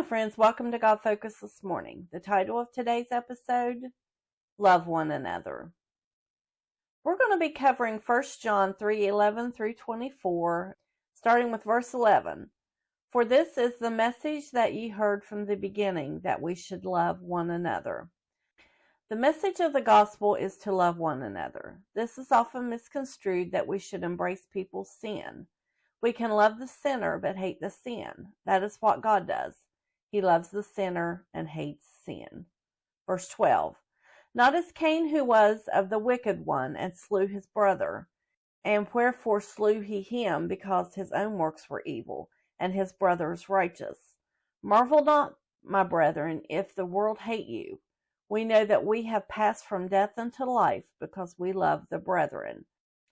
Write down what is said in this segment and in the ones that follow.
Hi friends, welcome to God Focus this morning. The title of today's episode, Love One Another. We're going to be covering 1 John 3:11 through 24, starting with verse 11. For this is the message that ye heard from the beginning, that we should love one another. The message of the gospel is to love one another. This is often misconstrued that we should embrace people's sin. We can love the sinner but hate the sin. That is what God does. He loves the sinner and hates sin. Verse 12. Not as Cain, who was of the wicked one, and slew his brother. And wherefore slew he him? Because his own works were evil, and his brother's righteous. Marvel not, my brethren, if the world hate you. We know that we have passed from death unto life, because we love the brethren.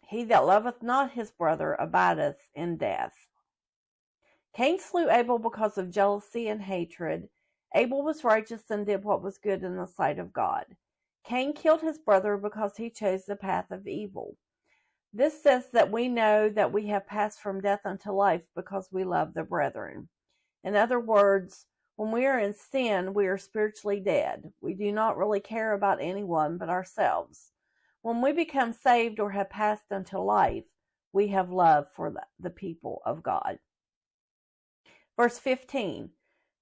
He that loveth not his brother abideth in death. Cain slew Abel because of jealousy and hatred. Abel was righteous and did what was good in the sight of God. Cain killed his brother because he chose the path of evil. This says that we know that we have passed from death unto life because we love the brethren. In other words, when we are in sin, we are spiritually dead. We do not really care about anyone but ourselves. When we become saved or have passed unto life, we have love for the people of God. Verse 15,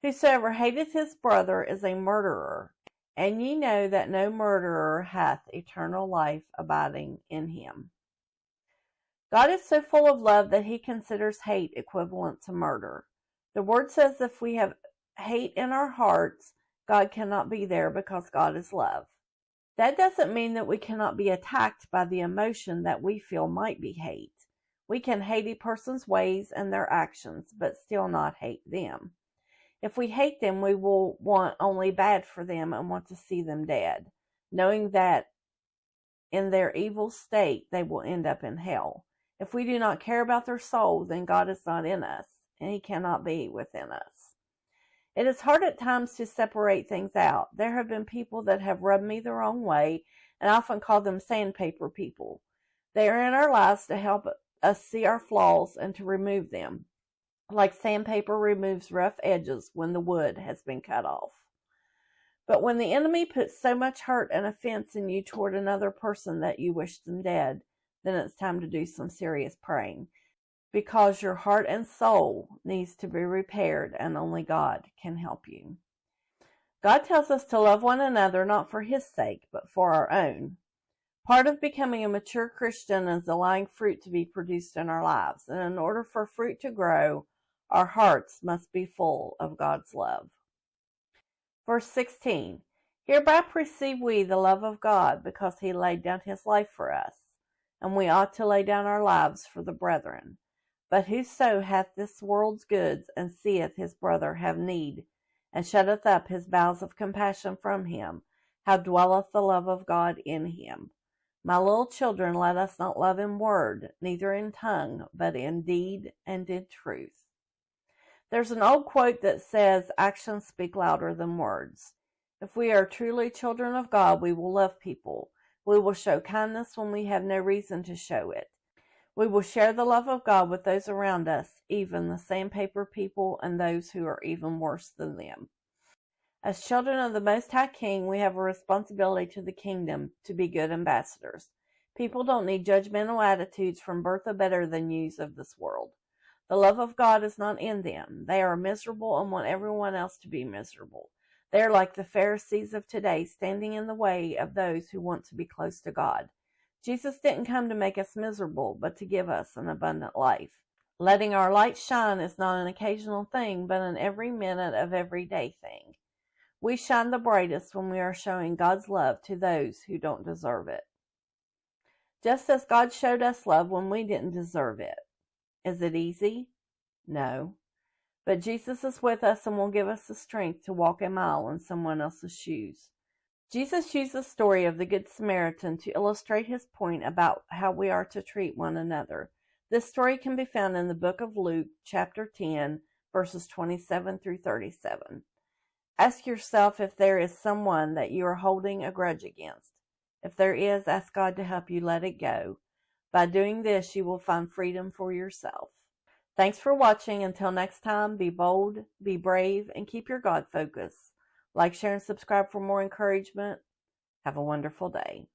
Whosoever hateth his brother is a murderer, and ye know that no murderer hath eternal life abiding in him. God is so full of love that he considers hate equivalent to murder. The word says if we have hate in our hearts, God cannot be there because God is love. That doesn't mean that we cannot be attacked by the emotion that we feel might be hate. We can hate a person's ways and their actions, but still not hate them. If we hate them, we will want only bad for them and want to see them dead, knowing that in their evil state they will end up in hell. If we do not care about their soul, then God is not in us, and he cannot be within us. It is hard at times to separate things out. There have been people that have rubbed me the wrong way, and I often call them sandpaper people. They are in our lives to help us see our flaws and to remove them, like sandpaper removes rough edges when the wood has been cut off. But when the enemy puts so much hurt and offense in you toward another person that you wish them dead, then it's time to do some serious praying, because your heart and soul needs to be repaired, and only God can help you. God tells us to love one another not for his sake, but for our own. Part of becoming a mature Christian is allowing fruit to be produced in our lives, and in order for fruit to grow, our hearts must be full of God's love. Verse 16, Hereby perceive we the love of God, because he laid down his life for us, and we ought to lay down our lives for the brethren. But whoso hath this world's goods, and seeth his brother have need, and shutteth up his bowels of compassion from him, how dwelleth the love of God in him? My little children, let us not love in word, neither in tongue, but in deed and in truth. There's an old quote that says, actions speak louder than words. If we are truly children of God, we will love people. We will show kindness when we have no reason to show it. We will share the love of God with those around us, even the sandpaper people and those who are even worse than them. As children of the Most High King, we have a responsibility to the kingdom to be good ambassadors. People don't need judgmental attitudes from Bertha better-than-yous of this world. The love of God is not in them. They are miserable and want everyone else to be miserable. They are like the Pharisees of today, standing in the way of those who want to be close to God. Jesus didn't come to make us miserable, but to give us an abundant life. Letting our light shine is not an occasional thing, but an every minute of everyday thing. We shine the brightest when we are showing God's love to those who don't deserve it. Just as God showed us love when we didn't deserve it. Is it easy? No. But Jesus is with us and will give us the strength to walk a mile in someone else's shoes. Jesus used the story of the Good Samaritan to illustrate his point about how we are to treat one another. This story can be found in the book of Luke, chapter 10, verses 27 through 37. Ask yourself if there is someone that you are holding a grudge against. If there is, ask God to help you let it go. By doing this, you will find freedom for yourself. Thanks for watching. Until next time, be bold, be brave, and keep your God focus. Like, share, and subscribe for more encouragement. Have a wonderful day.